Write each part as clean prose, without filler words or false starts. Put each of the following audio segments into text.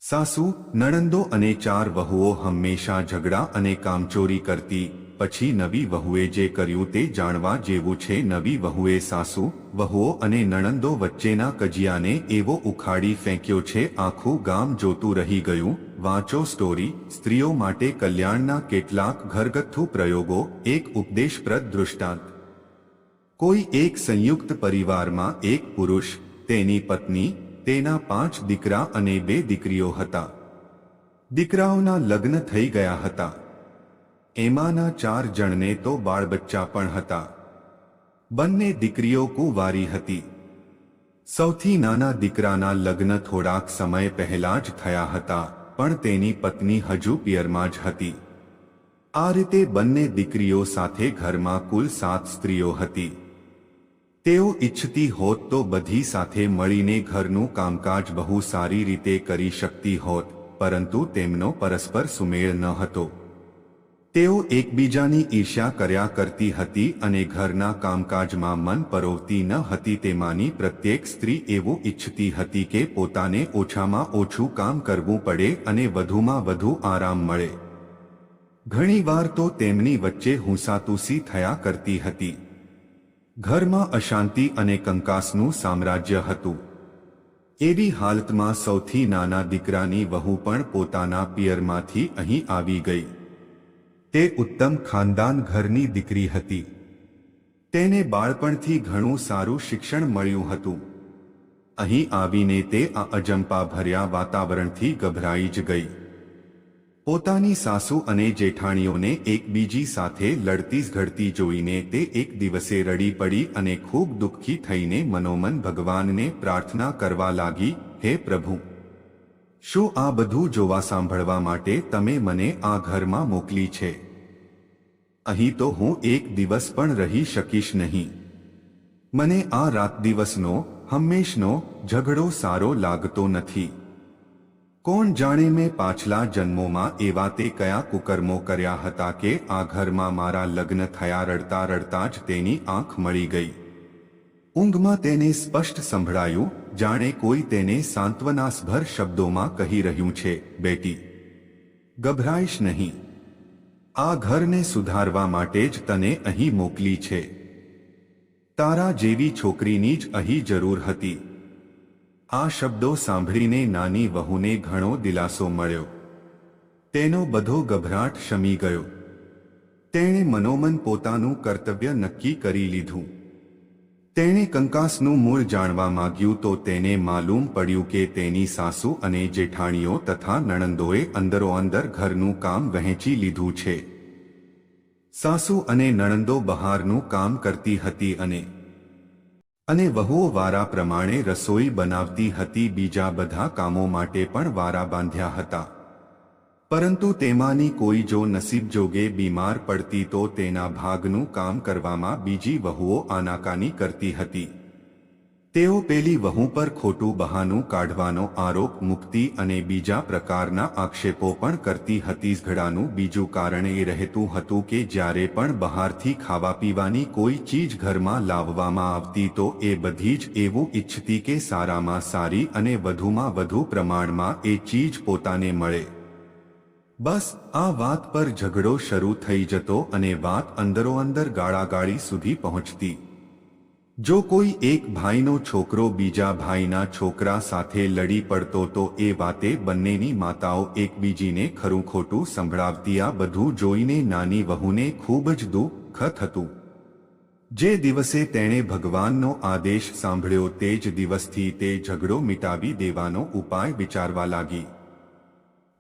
સાસુ નણંદો અને 4 વહુઓ હંમેશા ઝઘડા અને કામચોરી કરતી. પછી નવી વહુએ જે કર્યું તે જાણવા જેવું છે. નવી વહુએ સાસુ વહુઓ અને નણંદો વચ્ચેના કજિયાને એવો ઉખાડી ફેંક્યો છે, આખું ગામ જોતું રહી ગયું. વાંચો સ્ટોરી. સ્ત્રીઓ માટે કલ્યાણના કેટલાક ઘરગથ્થુ પ્રયોગો. એક ઉપદેશપ્રદ દૃષ્ટાંત. કોઈ એક સંયુક્ત પરિવારમાં એક પુરુષ, તેની પત્ની, તેના 5 દીકરા અને 2 દીકરીઓ હતા. દીકરાઓના લગ્ન થઈ ગયા હતા. એમાંના 4 જણને તો બાળબચ્ચા પણ હતા. બંને દીકરીઓ કુંવારી હતી. સૌથી નાના દીકરાના લગ્ન થોડાક સમય પહેલા જ થયા હતા, પણ તેની પત્ની હજુ પિયરમાં જ હતી. આ રીતે બંને દીકરીઓ સાથે ઘરમાં કુલ 7 સ્ત્રીઓ હતી. તેઓ ઈચ્છતી હોત તો બધી સાથે મળીને ઘરનું કામકાજ બહુ સારી રીતે કરી શકતી હોત, પરંતુ તેમનો પરસ્પર સુમેળ ન હતો. તેઓ એકબીજાની ઈર્ષ્યા કર્યા કરતી હતી અને ઘરના કામકાજમાં મન પરોવતી ન હતી. તેમાંની પ્રત્યેક સ્ત્રી એવું ઈચ્છતી હતી કે પોતાને ઓછામાં ઓછું કામ કરવું પડે અને વધુમાં વધુ આરામ મળે. ઘણીવાર તો તેમની વચ્ચે હુંસાતુસી થયા કરતી હતી. ઘરમાં અશાંતિ અને કંકાસનું સામ્રાજ્ય હતું. એવી હાલતમાં સૌથી નાના દીકરાની વહુ પણ પોતાના પિયરમાંથી અહીં આવી ગઈ. તે ઉત્તમ ખાનદાન ઘરની દીકરી હતી. તેને બાળપણથી ઘણું સારું શિક્ષણ મળ્યું હતું. અહીં આવીને તે આ અજંપા ભર્યા વાતાવરણથી ગભરાઈ જ ગઈ. પોતાની સાસુ અને જેઠાણીઓને એકબીજી સાથે લડતી ઝઘડતી જોઈને તે એક દિવસે રડી પડી અને ખૂબ દુઃખી થઈને મનોમન ભગવાનને પ્રાર્થના કરવા લાગી, હે પ્રભુ, શું આ બધું જોવા સાંભળવા માટે તમે મને આ ઘરમાં મોકલી છે? અહીં તો હું એક દિવસ પણ રહી શકીશ નહીં. મને આ રાત દિવસનો હંમેશનો ઝઘડો સારો લાગતો નથી. કોણ જાણે મેં પાછલા જન્મોમાં એવા તે કયા કુકર્મો કર્યા હતા કે આ ઘરમાં મારા લગ્ન થયા. રડતા રડતા જ તેની આંખ મળી ગઈ. ઊંઘમાં તેને સ્પષ્ટ સંભળાયું, જાણે કોઈ તેને સાંત્વનાસભર શબ્દોમાં કહી રહ્યું છે, બેટી, ગભરાઈશ નહીં. આ ઘરને સુધારવા માટે જ તને અહીં મોકલી છે. તારા જેવી છોકરીની જ અહીં જરૂર હતી. આ શબ્દો સાંભળીને નાની વહુને ઘણો દિલાસો મળ્યો. તેનો બધો ગભરાટ શમી ગયો. તેણે મનોમન પોતાનું કર્તવ્ય નક્કી કરી લીધું. તેણે કંકાસનું મૂળ જાણવા માંગ્યું તો તેને માલુમ પડ્યું કે તેની સાસુ અને જેઠાણીઓ તથા નણંદોએ અંદરોઅંદર ઘરનું કામ વહેંચી લીધું છે. સાસુ અને નણંદો બહારનું કામ કરતી હતી અને વહુઓ વારા પ્રમાણે રસોઈ બનાવતી હતી. બીજા બધા કામો માટે પણ વારા બાંધ્યા હતા. પરંતુ તેમાંની કોઈ જો નસીબ જોગે બીમાર પડતી તો તેના ભાગનું કામ કરવામાં બીજી વહુઓ આનાકાની કરતી હતી. તેઓ પેલી વહુ પર ખોટું બહાનું કાઢવાનો આરોપ મૂકતી અને બીજા પ્રકારના આક્ષેપો પણ કરતી હતી. ઝઘડાનું બીજું કારણ એ રહેતું હતું કે જ્યારે પણ બહારથી ખાવા પીવાની કોઈ ચીજ ઘરમાં લાવવામાં આવતી તો એ બધી જ એવું ઈચ્છતી કે સારામાં સારી અને વધુમાં વધુ પ્રમાણમાં એ ચીજ પોતાને મળે. બસ આ વાત પર ઝઘડો શરૂ થઈ જતો અને વાત અંદરોઅંદર ગાળાગાળી સુધી પહોંચતી. જો કોઈ એક ભાઈનો છોકરો બીજા ભાઈના છોકરા સાથે લડી પડતો તો એ વાતે બંનેની માતાઓ એકબીજીને ખરું ખોટું સંભળાવતી. આ બધું જોઈને નાની વહુને ખૂબ જ દુઃખ થતું. જે દિવસે તેણે ભગવાનનો આદેશ સાંભળ્યો તે જ દિવસથી તે ઝઘડો મિટાવી દેવાનો ઉપાય વિચારવા લાગી.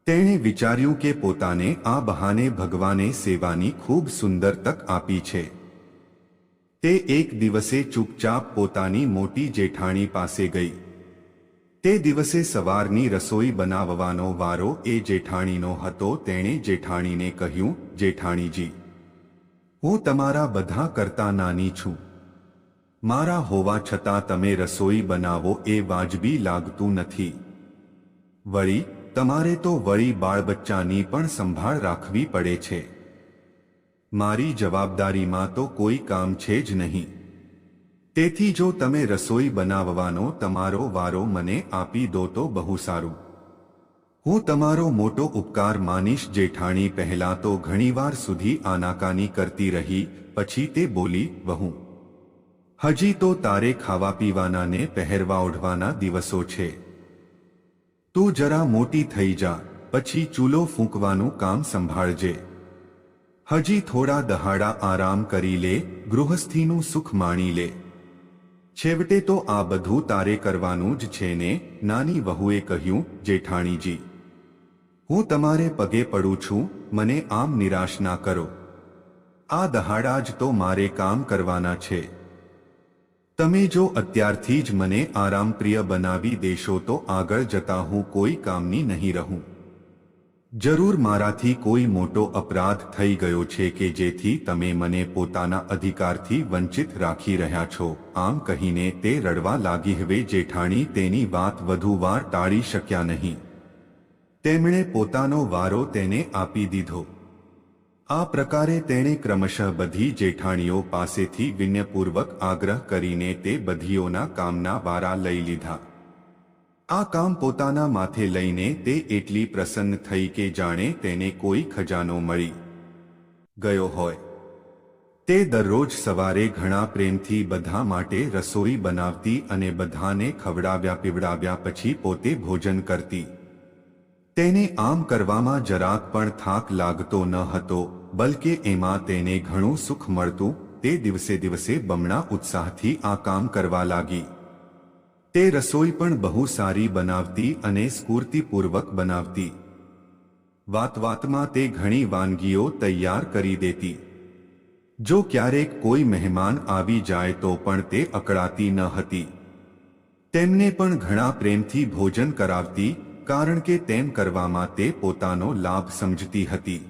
તેણે વિચાર્યું કે પોતાને આ બહાને ભગવાને સેવાની ખૂબ સુંદર તક આપી છે. તે એક દિવસે ચૂપચાપ પોતાની મોટી જેઠાણી પાસે ગઈ. તે દિવસે સવારની રસોઈ બનાવવાનો વારો એ જેઠાણીનો હતો. તેણે જેઠાણીને કહ્યું, જેઠાણીજી, હું તમારા બધા કરતા નાની છું. મારા હોવા છતાં તમે રસોઈ બનાવો એ વાજબી લાગતું નથી. વળી તમારે તો વળી બાળબચ્ચાની પણ સંભાળ રાખવી પડે છે. મારી જવાબદારીમાં તો કોઈ કામ છે જ નહીં. તેથી જો તમે રસોઈ બનાવવાનો તમારો વારો મને આપી દો તો બહુ સારું. હું તમારો મોટો ઉપકાર માનીશ. જેઠાણી પહેલા તો ઘણીવાર સુધી આનાકાની કરતી રહી, પછી તે બોલી, વહુ, હજી તો તારે ખાવા પીવાના ને પહેરવા ઓઢવાના દિવસો છે. તું જરા મોટી થઈ જા, પછી ચૂલો ફૂંકવાનું કામ સંભાળજે. હજી થોડા દહાડા આરામ કરી લે, ગૃહસ્થીનું સુખ માણી લે. છેવટે તો આ બધું તારે કરવાનું જ છે ને? નાની વહુએ કહ્યું, જેઠાણીજી, હું તમારે પગે પડું છું, મને આમ નિરાશ ના કરો. આ દહાડા જ તો મારે કામ કરવાના છે. તમે જો અત્યારથી જ મને આરામપ્રિય બનાવી દેશો તો આગળ જતા હું કોઈ કામની નહીં રહું. જરૂર મારાથી કોઈ મોટો અપરાધ થઈ ગયો છે કે જેથી તમે મને પોતાના અધિકારથી વંચિત રાખી રહ્યા છો. આમ કહીને તે રડવા લાગી. હવે જેઠાણી તેની વાત વધુ વાર ટાળી શક્યા નહીં. તેમણે પોતાનો વારો તેને આપી દીધો. આ પ્રકારે તેણે ક્રમશઃ બધી જેઠાણીઓ પાસેથી વિનયપૂર્વક આગ્રહ કરીને તે બધીઓના કામના વારા લઈ લીધા. આ કામ પોતાના માથે લઈને તે એટલી પ્રસન્ન થઈ કે જાણે તેને કોઈ ખજાનો મળી ગયો હોય. તે દરરોજ સવારે ઘણા પ્રેમથી બધા માટે રસોઈ બનાવતી અને બધાને ખવડાવ્યા પીવડાવ્યા પછી પોતે ભોજન કરતી. તેને આમ કરવામાં જરાક પણ થાક લાગતો ન હતો, બલકે એમાં તેને ઘણું સુખ મળતું. તે દિવસે દિવસે બમણા ઉત્સાહથી આ કામ કરવા લાગી. તે રસોઈ પણ બહુ સારી બનાવતી અને સ્ફૂર્તિપૂર્વક બનાવતી. વાત વાતમાં તે ઘણી વાનગીઓ તૈયાર કરી દેતી. જો ક્યારેક કોઈ મહેમાન આવી જાય તો પણ તે અકળાતી ન હતી. તેમને પણ ઘણા પ્રેમથી ભોજન કરાવતી, કારણ કે તેમ કરવામાં તે પોતાનો લાભ સમજતી હતી.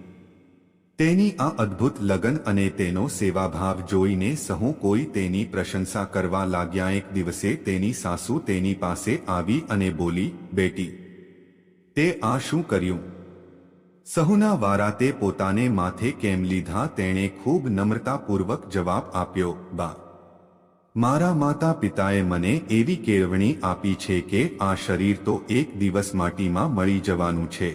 તેની આ અદ્ભુત લગન અને તેનો સેવાભાવ જોઈને સહુ કોઈ તેની પ્રશંસા કરવા લાગ્યા. એક દિવસે તેની સાસુ તેની પાસે આવી અને બોલી, બેટી, તે આ શું કર્યું? સહુના વારા તે પોતાને માથે કેમ લીધા? તેણે ખૂબ નમ્રતાપૂર્વક જવાબ આપ્યો, બા, મારા માતા પિતાએ મને એવી કેળવણી આપી છે કે આ શરીર તો એક દિવસ માટીમાં મળી જવાનું છે.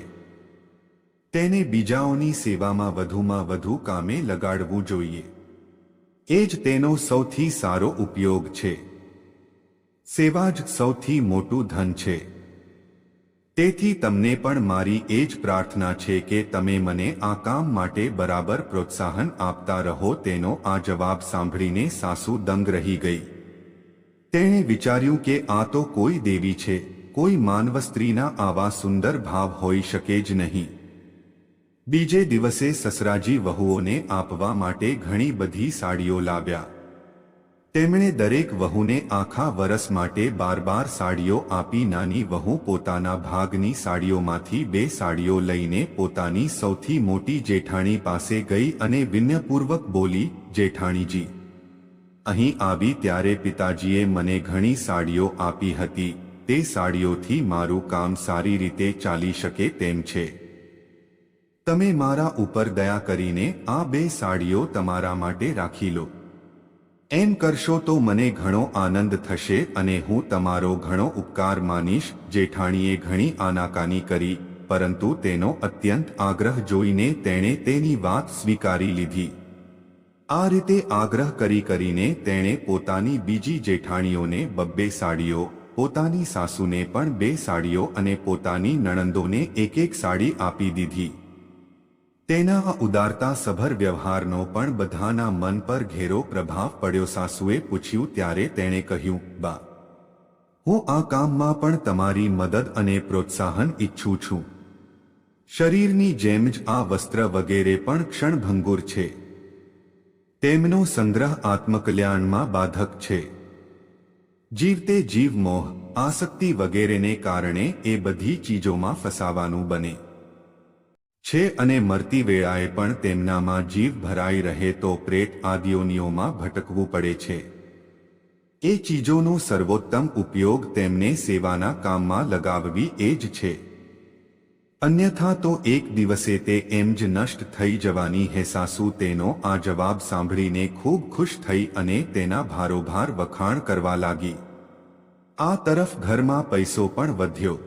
તેને બીજાઓની સેવામાં વધુમાં વધુ કામે લગાડવું જોઈએ. એ જ તેનો સૌથી સારો ઉપયોગ છે. સેવા જ સૌથી મોટું ધન છે. તેથી તમને પણ મારી એ જ પ્રાર્થના છે કે તમે મને આ કામ માટે બરાબર પ્રોત્સાહન આપતા રહો. તેનો આ જવાબ સાંભળીને સાસુ દંગ રહી ગઈ. તેણે વિચાર્યું કે આ તો કોઈ દેવી છે, કોઈ માનવ સ્ત્રીના આવા સુંદર ભાવ હોઈ શકે જ નહીં. બીજે દિવસે સસરાજી વહુઓને આપવા માટે ઘણી બધી સાડીઓ લાવ્યા. તેમણે દરેક વહુને આખા વરસ માટે 12 સાડીઓ આપી. નાની વહુ પોતાના ભાગની સાડીઓમાંથી 2 સાડીઓ લઈને પોતાની સૌથી મોટી જેઠાણી પાસે ગઈ અને વિનયપૂર્વક બોલી, જેઠાણીજી, અહીં આવી ત્યારે પિતાજીએ મને ઘણી સાડીઓ આપી હતી. તે સાડીઓથી મારું કામ સારી રીતે ચાલી શકે તેમ છે. તમે મારા ઉપર દયા કરીને આ 2 સાડીઓ તમારા માટે રાખી લો. એમ કરશો તો મને ઘણો આનંદ થશે અને હું તમારો ઘણો ઉપકાર માનીશ. જેઠાણીએ ઘણી આનાકાની કરી, પરંતુ તેનો અત્યંત આગ્રહ જોઈને તેણે તેની વાત સ્વીકારી લીધી. આ રીતે આગ્રહ કરીને તેણે પોતાની બીજી જેઠાણીઓને 2 સાડીઓ, પોતાની સાસુને પણ 2 સાડીઓ અને પોતાની નણંદોને 1 સાડી આપી દીધી. તેના ઉદારતા સભર વ્યવહારનો પણ બધાના મન પર ઘેરો પ્રભાવ પડ્યો. સાસુએ પૂછ્યું ત્યારે તેણે કહ્યું, બા, હું આ કામમાં પણ તમારી મદદ અને પ્રોત્સાહન ઈચ્છું છું. શરીરની જેમ જ આ વસ્ત્ર વગેરે પણ ક્ષણભંગુર છે. તેમનો સંગ્રહ આત્મકલ્યાણમાં બાધક છે. જીવતે જીવ મોહ, આસક્તિ વગેરેને કારણે એ બધી ચીજોમાં ફસાવાનું બને છે અને મરતી વેળાએ પણ તેમનામાં જીવ ભરાઈ રહે તો પ્રેત આદિયોનીઓમાં ભટકવું પડે છે. એ ચીજોનો સર્વોત્તમ ઉપયોગ તેમને સેવાના કામમાં લગાવવી એ જ છે. અન્યથા તો એક દિવસે તે એમ જ નષ્ટ થઈ જવાની હે. સાસુ તેનો આ જવાબ સાંભળીને ખૂબ ખુશ થઈ અને તેના ભારોભાર વખાણ કરવા લાગી. આ તરફ ઘરમાં પૈસો પણ વધ્યો.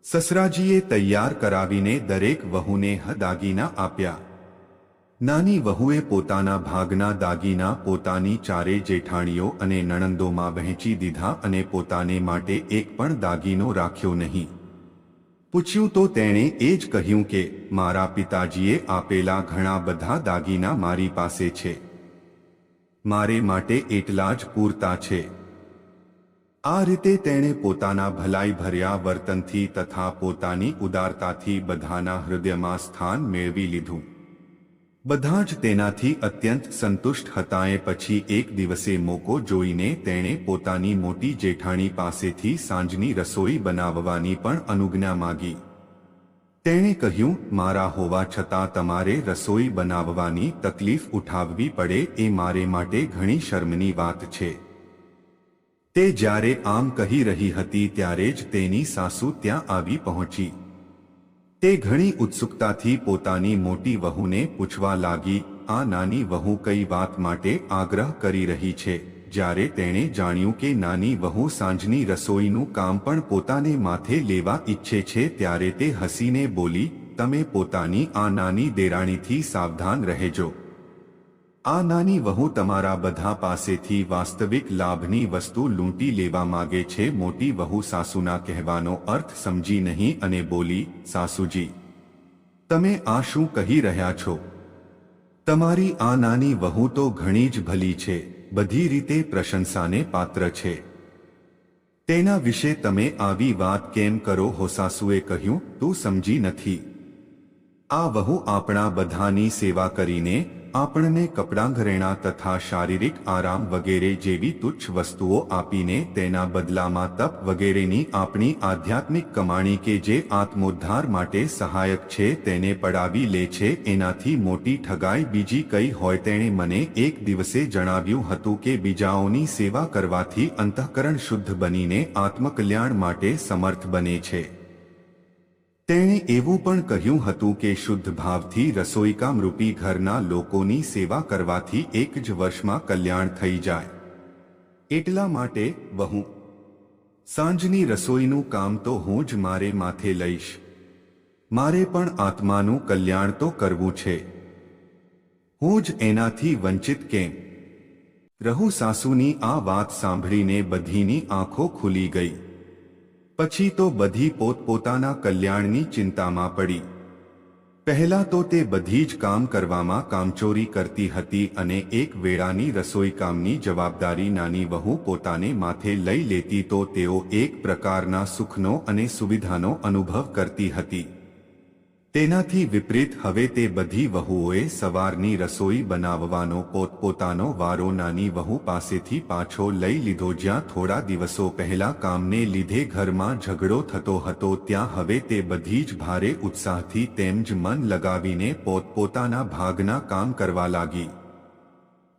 સસરાજીએ તૈયાર કરાવીને દરેક વહુને દાગીના આપ્યા. નાની વહુએ પોતાના ભાગના દાગીના પોતાની ચારે જેઠાણીઓ અને નણંદોમાં વહેંચી દીધા અને પોતાને માટે એક પણ દાગીનો રાખ્યો નહીં. પૂછ્યું તો તેણે એ જ કહ્યું કે મારા પિતાજીએ આપેલા ઘણા બધા દાગીના મારી પાસે છે, મારે માટે એટલા જ પૂરતા છે. આ રીતે તેણે પોતાના ભલાઈ ભર્યા વર્તનથી તથા પોતાની ઉદારતાથી બધાના હૃદયમાં સ્થાન મેળવી લીધું. બધા જ તેનાથી અત્યંત સંતુષ્ટ હતાએ પછી એક દિવસે મોકો જોઈને તેણે પોતાની મોટી જેઠાણી પાસેથી સાંજની રસોઈ બનાવવાની પણ અનુજ્ઞા માગી. તેણે કહ્યું, મારા હોવા છતાં તમારે રસોઈ બનાવવાની તકલીફ ઉઠાવવી પડે એ મારે માટે ઘણી શર્મની વાત છે. તે જ્યારે આમ કહી રહી હતી ત્યારે જ તેની સાસુ ત્યાં આવી પહોંચી. તે ઘણી ઉત્સુકતાથી પોતાની મોટી વહુને પૂછવા લાગી, આ નાની વહુ કઈ વાત માટે આગ્રહ કરી રહી છે. જ્યારે તેણે જાણ્યું કે નાની વહુ સાંજની રસોઈનું કામ પણ પોતાને માથે લેવા ઈચ્છે છે ત્યારે તે હસીને બોલી, તમે પોતાની આ નાની દેરાણીથી સાવધાન રહેજો. આ નાની વહુ તમારા બધા પાસેથી વાસ્તવિક લાભની વસ્તુ લૂંટી લેવા માગે છે. મોટી વહુ સાસુના કહેવાનો અર્થ સમજી નહીં અને બોલી, સાસુજી, તમે આ શું કહી રહ્યા છો? તમારી આ નાની વહુ તો ઘણી જ ભલી છે, બધી રીતે પ્રશંસાને પાત્ર છે. તેના વિશે તમે આવી વાત કેમ કરો હો? સાસુએ કહ્યું, તું સમજી નથી. આ વહુ આપણા બધાની સેવા કરીને આપણને કપડાં ઘરેણાં તથા શારીરિક આરામ વગેરે જેવી તુચ્છ વસ્તુઓ આપીને તેના બદલામાં તપ વગેરેની આપણી આધ્યાત્મિક કમાણી કે જે આત્મોદ્ધાર માટે સહાયક છે તેને પડાવી લે છે. એનાથી મોટી ઠગાઈ બીજી કઈ હોય? તેણે મને એક દિવસે જણાવ્યું હતું કે બીજાઓની સેવા કરવાથી અંતઃકરણ શુદ્ધ બનીને આત્મકલ્યાણ માટે સમર્થ બને છે. તેણે એવું પણ કહ્યું હતું કે શુદ્ધ ભાવથી રસોઈકામ રૂપી ઘરના લોકોની સેવા કરવાથી એક જ વર્ષમાં કલ્યાણ થઈ જાય. એટલા માટે વહુ સાંજની રસોઈનું કામ તો હું જ મારે માથે લઈશ. મારે પણ આત્માનું કલ્યાણ તો કરવું છે. હું જ એનાથી વંચિત કેમ રહું? સાસુની આ વાત સાંભળીને બધીની આંખો ખુલી ગઈ. પછી તો બધી પોતપોતાના કલ્યાણની ચિંતામાં પડી. પહેલા તો તે બધી જ કામ કરવામાં કામચોરી કરતી હતી અને એક વેળાની રસોઈ કામની જવાબદારી નાની વહુ પોતાને માથે લઈ લેતી તો તેઓ એક પ્રકારના સુખનો અને સુવિધાનો અનુભવ કરતી હતી. તેનાથી વિપરીત હવે તે બધી વહુઓએ સવારની રસોઈ બનાવવાનો પોતપોતાનો વારો નાની વહુ પાસેથી પાછો લઈ લીધો. જ્યાં થોડા દિવસો પહેલા કામને લીધે ઘરમાં ઝઘડો થતો હતો ત્યાં હવે તે બધી જ ભારે ઉત્સાહથી તેમ જ મન લગાવીને પોતપોતાના ભાગના કામ કરવા લાગી.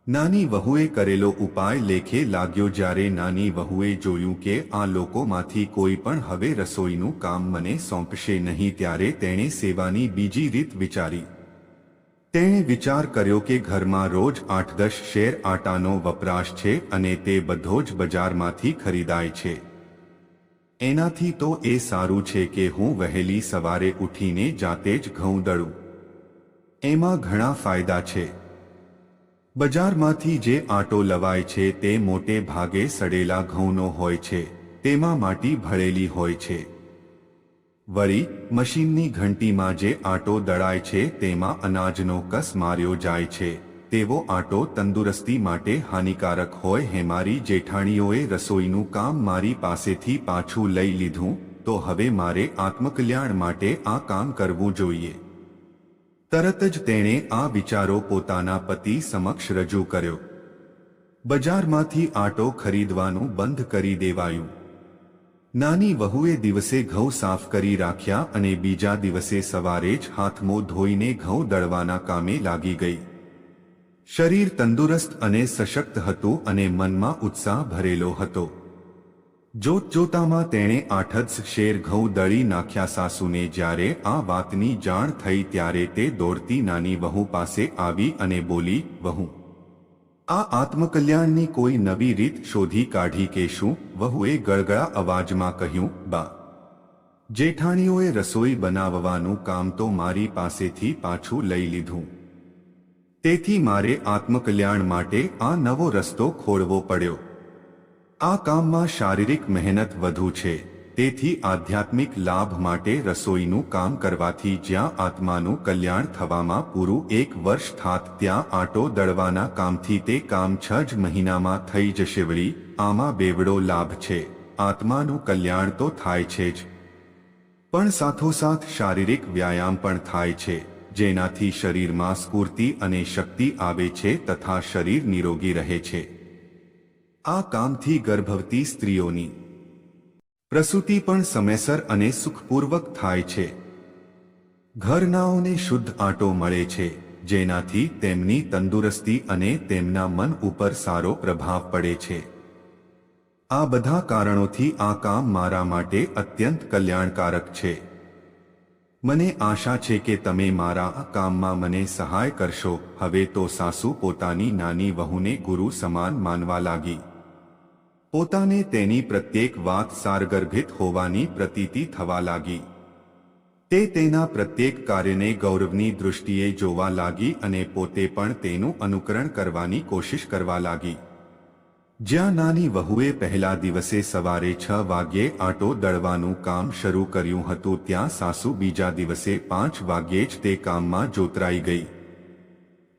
નાની વહુએ કરેલો ઉપાય લેખે લાગ્યો. જ્યારે નાની વહુએ જોયું કે આ લોકોમાંથી કોઈ પણ હવે રસોઈનું કામ મને સોંપશે નહીં ત્યારે તેણે સેવાની બીજી રીત વિચારી. તેણે વિચાર કર્યો કે ઘરમાં રોજ 8-10 શેર આટાનો વપરાશ છે અને તે બધો જ બજારમાંથી ખરીદાય છે. એનાથી તો એ સારું છે કે હું વહેલી સવારે ઉઠીને જાતે જ ઘઉં દળું. એમાં ઘણા ફાયદા છે. બજારમાંથી જે આટો લવાય છે તે મોટે ભાગે સડેલા ઘઉંનો હોય છે, તેમાં માટી ભળેલી હોય છે. વળી મશીનની ઘંટીમાં જે આટો દળાય છે તેમાં અનાજનો કસ માર્યો જાય છે. તેવો આટો તંદુરસ્તી માટે હાનિકારક હોય. હે મારી જેઠાણીઓએ રસોઈનું કામ મારી પાસેથી પાછું લઈ લીધું તો હવે મારે આત્મકલ્યાણ માટે આ કામ કરવું જોઈએ. તરત જ તેણે આ વિચારો પોતાના પતિ સમક્ષ રજૂ કર્યો. બજારમાંથી આટો ખરીદવાનું બંધ કરી દેવાયું. નાની વહુએ દિવસે ઘઉં સાફ કરી રાખ્યા અને બીજા દિવસે સવારે જ હાથ-મોં ધોઈને ઘઉં દળવાના કામે લાગી ગઈ. શરીર તંદુરસ્ત અને સશક્ત હતું અને મનમાં ઉત્સાહ ભરેલો હતો. જોતજોતામાં તેણે 8 શેર ઘઉં દળી નાખ્યા. સાસુને જ્યારે આ વાતની જાણ થઈ ત્યારે તે દોડતી નાની વહુ પાસે આવી અને બોલી, વહુ, આ આત્મકલ્યાણની કોઈ નવી રીત શોધી કાઢી કે શું? વહુએ ગળગળા અવાજમાં કહ્યું, બા, જેઠાણીઓએ રસોઈ બનાવવાનું કામ તો મારી પાસેથી પાછું લઈ લીધું, તેથી મારે આત્મકલ્યાણ માટે આ નવો રસ્તો ખોળવો પડ્યો. આ કામમાં શારીરિક મહેનત વધુ છે, તેથી આધ્યાત્મિક લાભ માટે રસોઈનું કામ કરવાથી જ્યાં આત્માનું કલ્યાણ થવામાં પૂરું 1 વર્ષ થાત, ત્યાં આટો દળવાના કામથી તે કામ 6 જ મહિનામાં થઈ જશે. વળી આમાં બેવડો લાભ છે. આત્માનું કલ્યાણ તો થાય છે જ, પણ સાથોસાથ શારીરિક વ્યાયામ પણ થાય છે, જેનાથી શરીરમાં સ્ફૂર્તિ અને શક્તિ આવે છે તથા શરીર નિરોગી રહે છે. આ કામથી ગર્ભવતી સ્ત્રીઓની પ્રસૂતિ પણ સમયસર અને સુખપૂર્વક થાય છે. ઘરનાઓને શુદ્ધ આટો મળે છે, જેનાથી તેમની તંદુરસ્તી અને તેમના મન ઉપર સારો પ્રભાવ પડે છે. આ બધા કારણોથી આ કામ મારા માટે અત્યંત કલ્યાણકારક છે. મને આશા છે કે તમે મારા આ કામમાં મને સહાય કરશો. હવે તો સાસુ પોતાની નાની વહુને ગુરુ સમાન માનવા લાગી. પોતાને તેની પ્રત્યેક વાત સારગર્ભિત હોવાની પ્રતીતિ થવા લાગી. તે તેના પ્રત્યેક કાર્યને ગૌરવની દૃષ્ટિએ જોવા લાગી અને પોતે પણ તેનું અનુકરણ કરવાની કોશિશ કરવા લાગી. જ્યાં નાની વહુએ પહેલા દિવસે સવારે 6 વાગ્યે આટો દળવાનું કામ શરૂ કર્યું હતું, ત્યાં સાસુ બીજા દિવસે 5 વાગ્યે જ તે કામમાં જોતરાઈ ગઈ.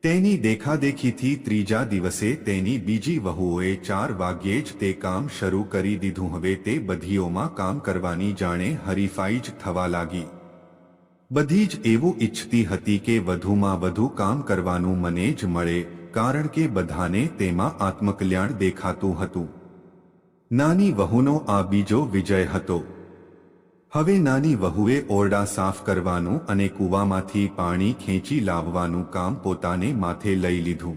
તેની દેખાદેખીથી ત્રીજા દિવસે તેની બીજી વહુઓએ 4 વાગ્યે જ તે કામ શરૂ કરી દીધું. હવે તે બધીઓમાં કામ કરવાની જાણે હરીફાઈ જ થવા લાગી. બધી જ એવું ઈચ્છતી હતી કે વધુમાં વધુ કામ કરવાનું મને જ મળે, કારણ કે બધાને તેમાં આત્મકલ્યાણ દેખાતું હતું. નાની વહુનો આ બીજો વિજય હતો. હવે નાની વહુએ ઓરડા સાફ કરવાનું અને કૂવામાંથી પાણી ખેંચી લાવવાનું કામ પોતાને માથે લઈ લીધું.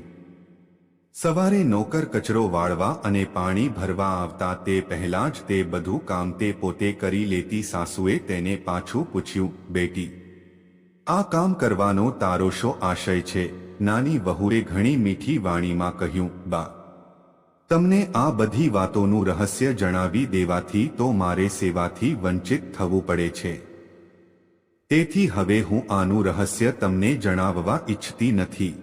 સવારે નોકર કચરો વાળવા અને પાણી ભરવા આવતા તે પહેલા જ તે બધું કામ તે પોતે કરી લેતી. સાસુએ તેને પાછું પૂછ્યું, બેટી, આ કામ કરવાનો તારો શો આશય છે? નાની વહુએ ઘણી મીઠી વાણીમાં કહ્યું, બા, તમને આ બધી વાતોનું રહસ્ય જણાવી દેવાથી તો મારે સેવાથી વંચિત થવું પડે છે. તેથી હવે હું આનું રહસ્ય તમને જણાવવા ઈચ્છતી નથી.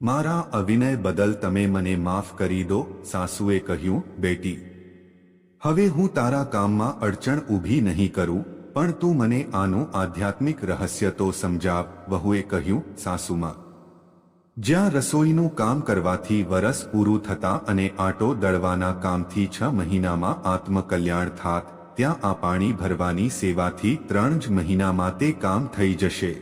મારા અવિનય બદલ તમે મને માફ કરી દો. સાસુએ કહ્યું, બેટી, હવે હું તારા કામમાં અડચણ ઊભી નહીં કરું, પણ તું મને આનું આધ્યાત્મિક રહસ્ય તો સમજાવ. વહુએ કહ્યું, સાસુમાં, જ્યાં રસોઈનું કામ કરવાથી વરસ પૂરું થતા અને આટો દળવાના કામથી 6 મહિનામાં આત્મકલ્યાણ થાત, ત્યાં આ પાણી ભરવાની સેવાથી 3 જ મહિનામાં તે કામ થઈ જશે.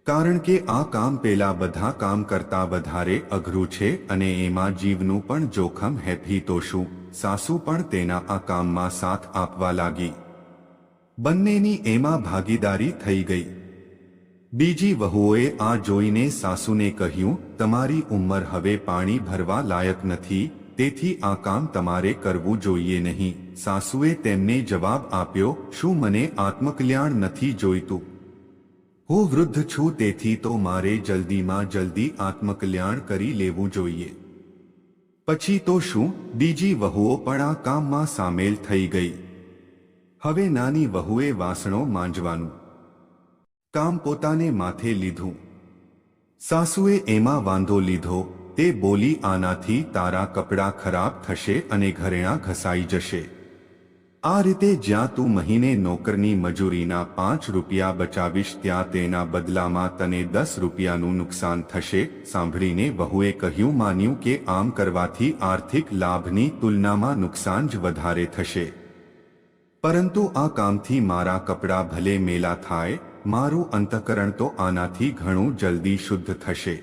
કારણ કે આ કામ પેલા બધા કામ કરતા વધારે અઘરું છે અને એમાં જીવનું પણ જોખમ હેઠી. તો શું? સાસુ પણ તેના આ કામમાં સાથ આપવા લાગી. બંનેની એમાં ભાગીદારી થઈ ગઈ. બીજી વહુઓએ આ જોઈને સાસુને કહ્યું, તમારી ઉંમર હવે પાણી ભરવા લાયક નથી, તેથી આ કામ તમારે કરવું જોઈએ નહીં. સાસુએ તેમને જવાબ આપ્યો, શું મને આત્મકલ્યાણ નથી જોઈતું? હું વૃદ્ધ છું, તેથી તો મારે જલ્દીમાં જલ્દી આત્મકલ્યાણ કરી લેવું જોઈએ. પછી તો શું? બીજી વહુઓ પણ આ કામમાં સામેલ થઈ ગઈ. હવે નાની વહુએ વાસણો માંજવાનું કામ પોતાને માથે લીધું. સાસુએ એમાં વાંધો લીધો. તે બોલી, આનાથી તારા કપડાં ખરાબ થશે અને ઘરેણાં ઘસાઈ જશે. આ રીતે જ્યાં તું મહિને નોકરની મજૂરીના 5 રૂપિયા બચાવીશ, ત્યાં તેના બદલામાં તને 10 રૂપિયાનું નુકસાન થશે. સાંભળીને વહુએ કહ્યું, માન્યું કે આમ કરવાથી આર્થિક લાભની તુલનામાં નુકસાન જ વધારે થશે, પરંતુ આ કામથી મારા કપડાં ભલે મેલા થાય, મારું અંતઃકરણ તો આનાથી ઘણું જલ્દી શુદ્ધ થશે.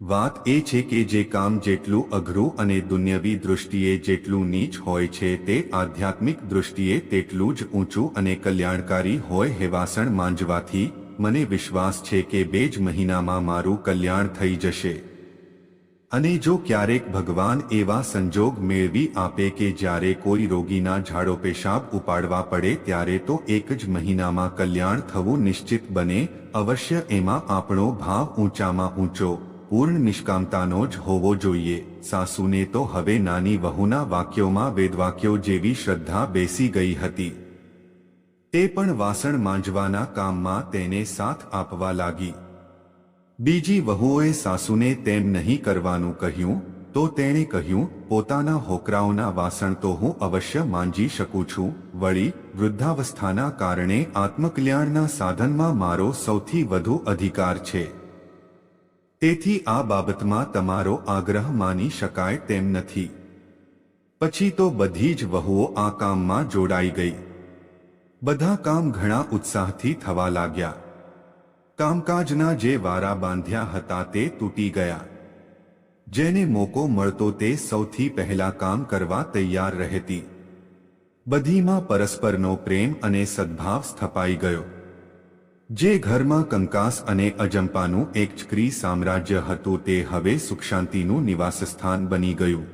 વાત એ છે કે જે કામ જેટલું અઘરું અને દુન્યવી દૃષ્ટિએ જેટલું નીચ હોય છે, તે આધ્યાત્મિક દૃષ્ટિએ તેટલું જ ઊંચું અને કલ્યાણકારી હોય. હે વાસણ માંજવાથી મને વિશ્વાસ છે કે 2 જ મહિનામાં મારું કલ્યાણ થઈ જશે. અને જો ક્યારેક ભગવાન એવા સંજોગ મેળવી આપે કે જ્યારે કોઈ રોગીના ઝાડો પેશાબ ઉપાડવા પડે, ત્યારે તો 1 જ મહિનામાં કલ્યાણ થવું નિશ્ચિત બને. અવશ્ય એમાં આપણો ભાવ ઊંચામાં ઊંચો, પૂર્ણ નિષ્કામતાનો જ હોવો જોઈએ. સાસુને તો હવે નાની વહુના વાક્યોમાં વેદવાક્યો જેવી શ્રદ્ધા બેસી ગઈ હતી. તે પણ વાસણ માંજવાના કામમાં તેને સાથ આપવા લાગી. બીજી વહુઓએ સાસુને તેમ નહીં કરવાનું કહ્યું તો તેણે કહ્યું, પોતાના હોકરાઓના વાસણ તો હું અવશ્ય માંજી શકું છું, વળી વૃદ્ધાવસ્થાના કારણે આત્મકલ્યાણના સાધનમાં મારો સૌથી વધુ અધિકાર છે. તેથી આ બાબતમાં તમારો આગ્રહ માની શકાય તેમ નથી. પછી તો બધી જ વહુઓ આ કામમાં જોડાઈ ગઈ. બધા કામ ઘણા ઉત્સાહથી થવા લાગ્યા. કામકાજના જે વારા બાંધ્યા હતા તે તૂટી ગયા. જેને મોકો મળતો તે સૌથી પહેલા કામ કરવા તૈયાર રહેતી. બધીમાં પરસ્પરનો પ્રેમ અને સદ્ભાવ સ્થપાઈ ગયો. જે ઘરમાં કંકાસ અને અજંપાનું એક ચક્રી સામ્રાજ્ય હતું તે હવે સુખશાંતિનું નિવાસસ્થાન બની ગયું.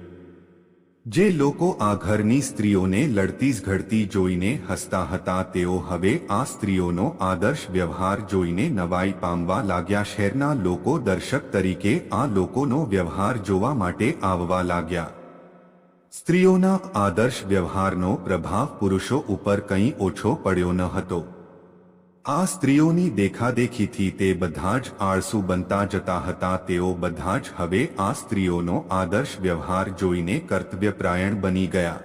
જે લોકો આ ઘરની સ્ત્રીઓને લડતી ઝઘડતી જોઈને હસતા હતા તેઓ હવે આ સ્ત્રીઓનો આદર્શ વ્યવહાર જોઈને નવાઈ પામવા લાગ્યા. શહેરના લોકો દર્શક તરીકે આ લોકોનો વ્યવહાર જોવા માટે આવવા લાગ્યા. સ્ત્રીઓના આદર્શ વ્યવહારનો પ્રભાવ પુરુષો ઉપર કંઈ ઓછો પડ્યો ન હતો. આ સ્ત્રીઓની દેખાદેખીથી તે બધા જ આળસુ બનતા જતા હતા. તેઓ બધા જ હવે આ સ્ત્રીઓનો આદર્શ વ્યવહાર જોઈને કર્તવ્યપ્રાયણ બની ગયા.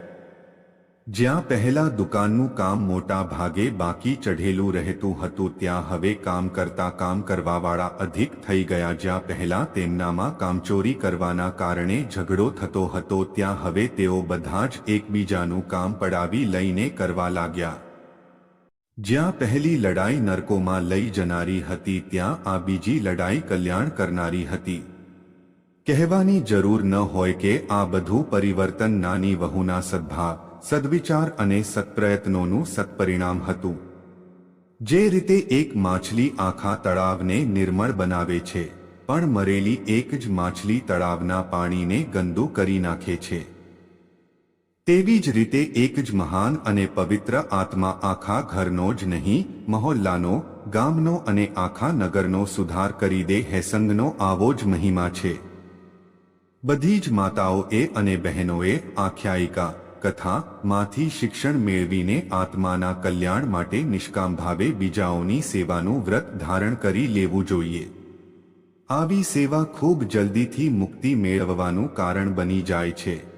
જ્યાં પહેલા દુકાનનું કામ મોટા ભાગે બાકી ચઢેલું રહેતું હતું ત્યાં હવે કામ કરવાવાળા અધિક થઈ ગયા. જ્યાં પહેલા તેમનામાં કામચોરી કરવાના કારણે ઝઘડો થતો હતો ત્યાં હવે તેઓ બધા જ એકબીજાનું કામ પડાવી લઈને કરવા લાગ્યા. જ્યાં પહેલી લડાઈ નરકોમાં લઈ જનારી હતી ત્યાં આ બીજી લડાઈ કલ્યાણ કરનારી હતી. કહેવાની જરૂર ન હોય કે આ બધું પરિવર્તન નાની વહુના સદ્ભાવ, સદ્વિચાર અને સત્પ્રયત્નોનું સત્પરિણામ હતું. જે રીતે એક માછલી આખા તળાવને નિર્મળ બનાવે છે, પણ મરેલી એક જ માછલી તળાવના પાણીને ગંદુ કરી નાખે છે. તેવી જ રીતે એક જ મહાન અને પવિત્ર આત્મા આખા ઘરનો જ નહીં, મહોલ્લાનો, ગામનો અને આખા નગરનો સુધાર કરી દે. હેસંગનો આવો જ મહિમા છે. બધી જ માતાઓએ અને બહેનોએ આખ્યાયિકા, કથા માંથી શિક્ષણ મેળવીને આત્માના કલ્યાણ માટે નિષ્કામ ભાવે બીજાઓની સેવાનું વ્રત ધારણ કરી લેવું જોઈએ. આવી સેવા ખૂબ જલ્દીથી મુક્તિ મેળવવાનું કારણ બની જાય છે.